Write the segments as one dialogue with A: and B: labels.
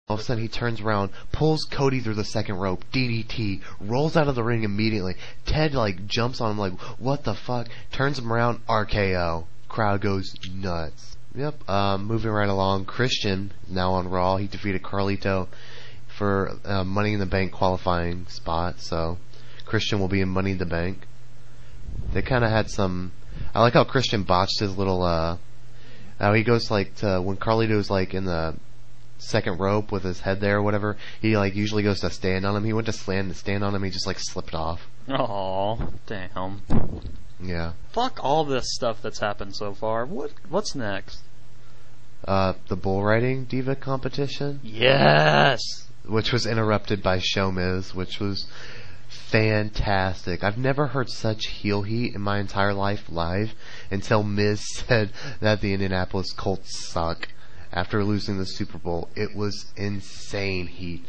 A: All of a sudden he turns around, pulls Cody through the second rope, DDT, rolls out of the ring immediately. Ted jumps on him like, what the fuck? Turns him around, RKO. Crowd goes nuts. Yep, moving right along, Christian, now on Raw, he defeated Carlito for Money in the Bank qualifying spot, so Christian will be in Money in the Bank. They kind of had some... I like how Christian botched his little, how he goes when Carlito's in the second rope with his head there or whatever, he usually goes to stand on him. He went to stand on him, he just slipped off.
B: Oh, damn.
A: Yeah.
B: Fuck all this stuff that's happened so far. What's next?
A: The bull riding diva competition?
B: Yes!
A: Which was interrupted by Show Miz, which was fantastic. I've never heard such heel heat in my entire life live until Miz said that the Indianapolis Colts suck. After losing the Super Bowl, it was insane heat.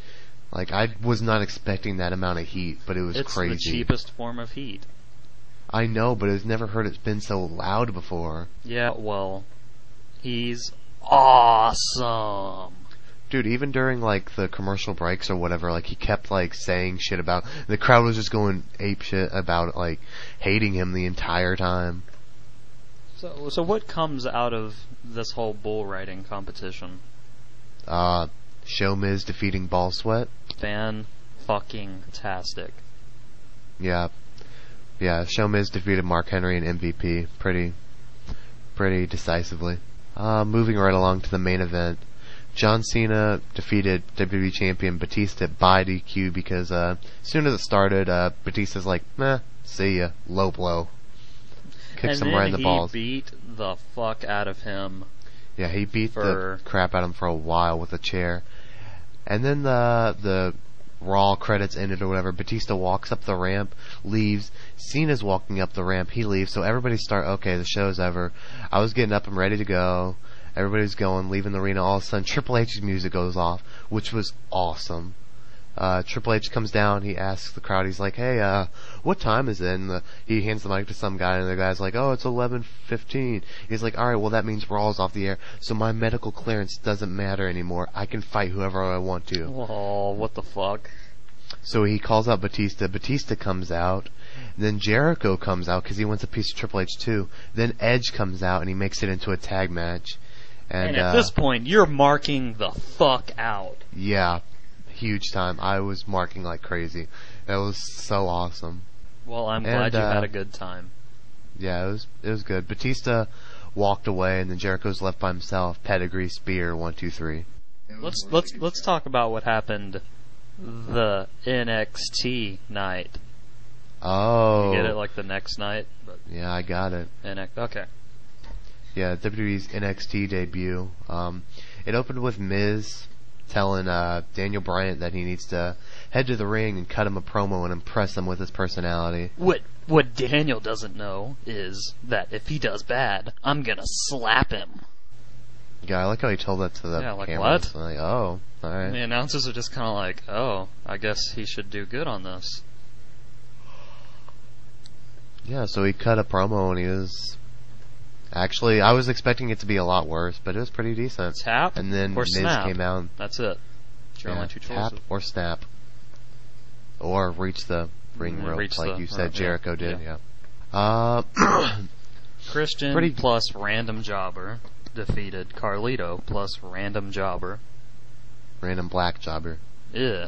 A: I was not expecting that amount of heat, but it was crazy.
B: It's the cheapest form of heat.
A: I know, but I've never heard it been so loud before.
B: Yeah, well, he's awesome.
A: Dude, even during the commercial breaks or whatever, he kept saying shit about... The crowd was just going ape shit about hating him the entire time.
B: So what comes out of this whole bull riding competition?
A: Show Miz defeating Ball Sweat.
B: Fan-fucking-tastic.
A: Yeah. Yeah, Show Miz defeated Mark Henry and MVP pretty decisively. Moving right along to the main event. John Cena defeated WWE Champion Batista by DQ because as soon as it started, Batista's meh, see ya, low blow. Kicks him right in the balls.
B: And then he beat the fuck out of him.
A: Yeah, he beat the crap out of him for a while with a chair. And then the Raw credits ended or whatever. Batista walks up the ramp, leaves. Cena's walking up the ramp, he leaves. So everybody okay, the show's over. I was getting up and ready to go. Everybody's going, leaving the arena. All of a sudden, Triple H's music goes off, which was awesome. Triple H comes down, he asks the crowd, he's like, hey, what time is it? And he hands the mic to some guy, and the guy's like, oh, it's 11:15. He's like, alright, well that means Raw's off the air, so my medical clearance doesn't matter anymore. I can fight whoever I want to.
B: Oh, what the fuck?
A: So he calls out Batista. Batista comes out. Then Jericho comes out, because he wants a piece of Triple H too. Then Edge comes out, and he makes it into a tag match. And
B: at this point, you're marking the fuck out.
A: Yeah. Huge time. I was marking like crazy. That was so awesome.
B: Well, I'm glad you had a good time.
A: Yeah, it was good. Batista walked away, and then Jericho's left by himself. Pedigree, spear, 1, 2, 3.
B: Let's talk about what happened the NXT night.
A: Oh,
B: you get it the next night? But
A: yeah, I got it.
B: Okay.
A: Yeah, WWE's NXT debut. It opened with Miz telling Daniel Bryan that he needs to head to the ring and cut him a promo and impress him with his personality.
B: What Daniel doesn't know is that if he does bad, I'm gonna slap him.
A: Yeah, I like how he told that to the cameras.
B: What?
A: Oh, alright.
B: The announcers are just kind of oh, I guess he should do good on this.
A: Yeah, so he cut a promo and he was... Actually, I was expecting it to be a lot worse, but it was pretty decent.
B: Tap
A: and then
B: or
A: Miz
B: snap.
A: came out.
B: That's it. It's your only two choices.
A: Tap or snap. Or reach the ring rope, like you said Jericho did. Yeah.
B: Christian plus random jobber defeated Carlito plus random jobber.
A: Random black jobber.
B: Ew.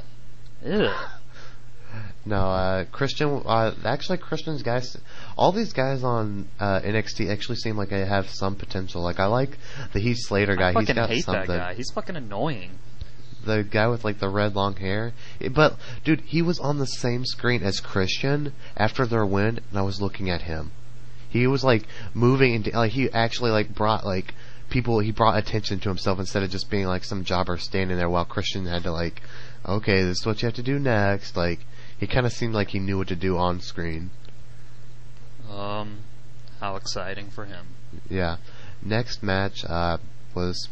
A: No, Christian, actually Christian's guys, all these guys on NXT actually seem like they have some potential. I like the Heath Slater guy.
B: I fucking hate that guy. He's fucking annoying.
A: The guy with the red long hair. But, dude, he was on the same screen as Christian after their win, and I was looking at him. He was moving, and he actually brought people, he brought attention to himself instead of just being some jobber standing there while Christian had to okay, this is what you have to do next. He kind of seemed like he knew what to do on screen.
B: How exciting for him.
A: Yeah. Next match was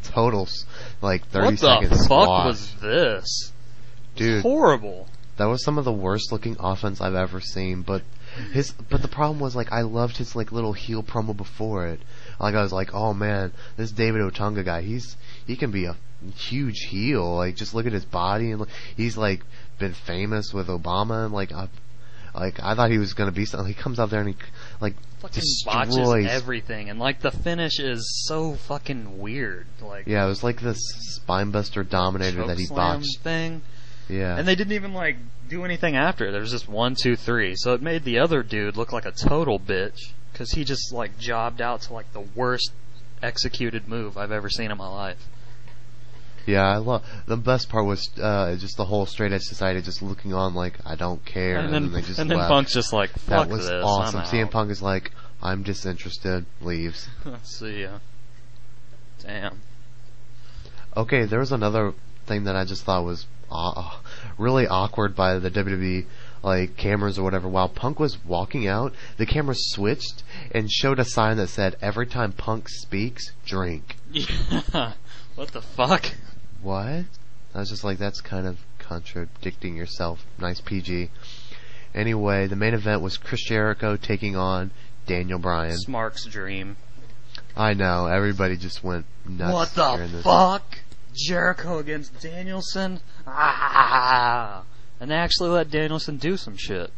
A: totals 30 seconds.
B: What the fuck
A: squash.
B: was this?
A: Dude,
B: it's horrible.
A: That was some of the worst looking offense I've ever seen. But the problem was I loved his little heel promo before it. I was oh man, this David Otunga guy, he can be a huge heel. Like, just look at his body, and he's like been famous with Obama, and like I thought he was gonna be something. He comes out there and he like
B: fucking
A: destroys
B: botches everything, and like the finish is so fucking weird. Like,
A: yeah, it was like this spinebuster dominator that he botched
B: thing.
A: Yeah,
B: and they didn't even like do anything after. There was just 1, 2, 3. So it made the other dude look like a total bitch because he just like jobbed out to like the worst executed move I've ever seen in my life.
A: Yeah, I love the best part was just the whole straight edge society just looking on like I don't care, and then they just
B: and then
A: left.
B: Punk's just like fuck
A: that was
B: this,
A: awesome.
B: I'm
A: CM
B: out.
A: Punk is like I'm disinterested, leaves.
B: See ya. Damn.
A: Okay, there was another thing that I just thought was really awkward by the WWE like cameras or whatever. While Punk was walking out, the camera switched and showed a sign that said every time Punk speaks, drink.
B: Yeah. What the fuck?
A: What? I was just like, that's kind of contradicting yourself. Nice PG. Anyway, the main event was Chris Jericho taking on Daniel Bryan.
B: Smark's dream.
A: I know, everybody just went nuts.
B: What the fuck? Jericho against Danielson? Ah! And they actually let Danielson do some shit.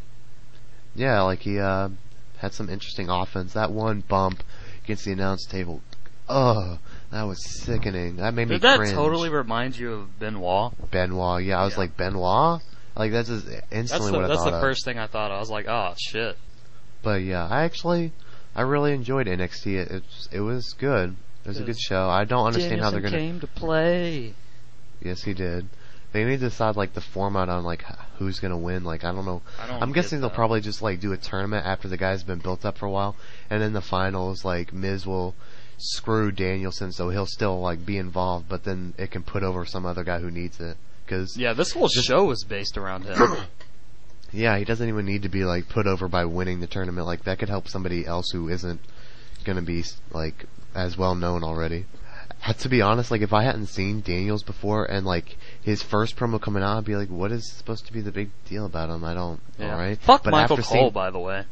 A: Yeah, like he had some interesting offense. That one bump against the announce table, that was sickening. That made me cringe.
B: Did that totally remind you of Benoit?
A: Benoit, yeah. I was like, Benoit? Like, that's just instantly what I thought of.
B: That's the first thing I thought of. I was like, oh, shit.
A: But yeah, I really enjoyed NXT. It was good. It was a good show. I don't understand how they're gonna...
B: came to play.
A: Yes, he did. They need to decide, like, the format on, like, who's gonna win. Like, I don't know. I'm guessing they'll probably just, like, do a tournament after the guy's been built up for a while. And in the finals, like, Miz will screw Danielson so he'll still, like, be involved. But then it can put over some other guy who needs it. Cause
B: yeah, this whole show is based around him.
A: Yeah, he doesn't even need to be, like, put over by winning the tournament. Like, that could help somebody else who isn't gonna be, like, as well known already. To be honest, like, if I hadn't seen Daniels before and, like, his first promo coming out, I'd be like, what is supposed to be the big deal about him? I don't, alright?
B: Fuck Michael Cole, by the way.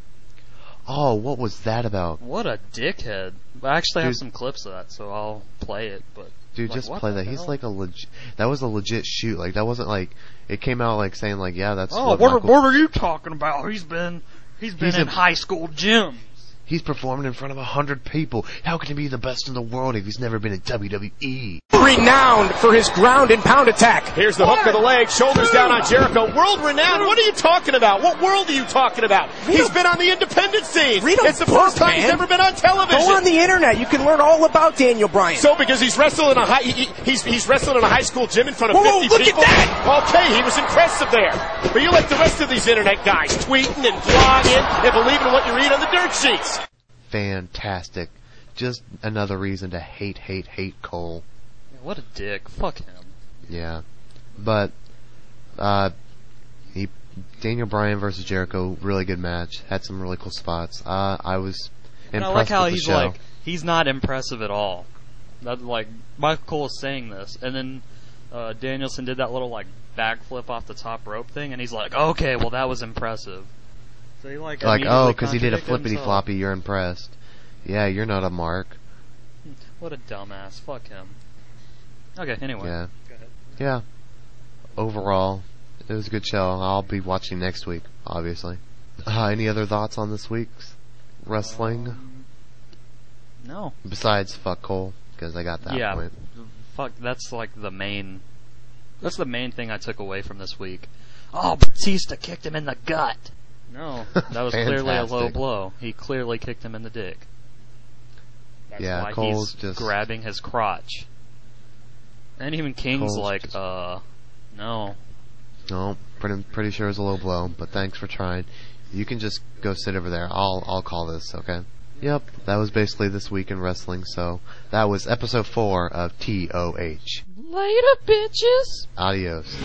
A: Oh, what was that about?
B: What a dickhead. I actually have some clips of that, so I'll play it, but...
A: Dude,
B: like,
A: just play that. He's like that was a legit shoot. Like, that wasn't like, it came out like saying like, yeah, that's
B: what are you talking about? He's been in high school gyms.
A: He's performing in front of 100 people. How can he be the best in the world if he's never been in WWE?
C: Renowned for his ground and pound attack. Here's the hook of the leg, shoulders down on Jericho. World renowned? What are you talking about? What world are you talking about? He's been on the independent scene. It's the first time he's ever been on television.
D: Go on the internet. You can learn all about Daniel Bryan.
C: So because he's wrestled in a he's wrestled in a high school gym in front of 50
D: look
C: people.
D: At that!
C: Okay, he was impressive there. But you're like the rest of these internet guys, tweeting and blogging and believing in what you read on the dirt sheets.
A: Fantastic. Just another reason to hate Cole.
B: What a dick. Fuck him.
A: Yeah. But, Daniel Bryan versus Jericho, really good match. Had some really cool spots. I was impressed
B: and I like how
A: with the
B: he's
A: show.
B: like, he's not impressive at all. That, like, Michael Cole is saying this, and then, Danielson did that little, like, backflip off the top rope thing, and he's like, okay, well that was impressive. So he like
A: because he did a flippity floppy, you're impressed. Yeah, you're not a mark.
B: What a dumbass. Fuck him. Okay, anyway.
A: Yeah.
B: Go ahead.
A: Yeah. Overall, it was a good show. I'll be watching next week, obviously. Any other thoughts on this week's wrestling?
B: No.
A: Besides, fuck Cole, because I got that point.
B: Fuck, that's like the main thing I took away from this week. Oh, Batista kicked him in the gut. No, that was clearly a low blow. He clearly kicked him in the dick. That's why
A: Cole's
B: he's
A: just
B: grabbing his crotch. And even King's like, no.
A: No, pretty sure it was a low blow, but thanks for trying. You can just go sit over there. I'll call this, okay? Yep, that was basically this week in wrestling, so that was episode 4 of TOH.
B: Later, bitches!
A: Adios.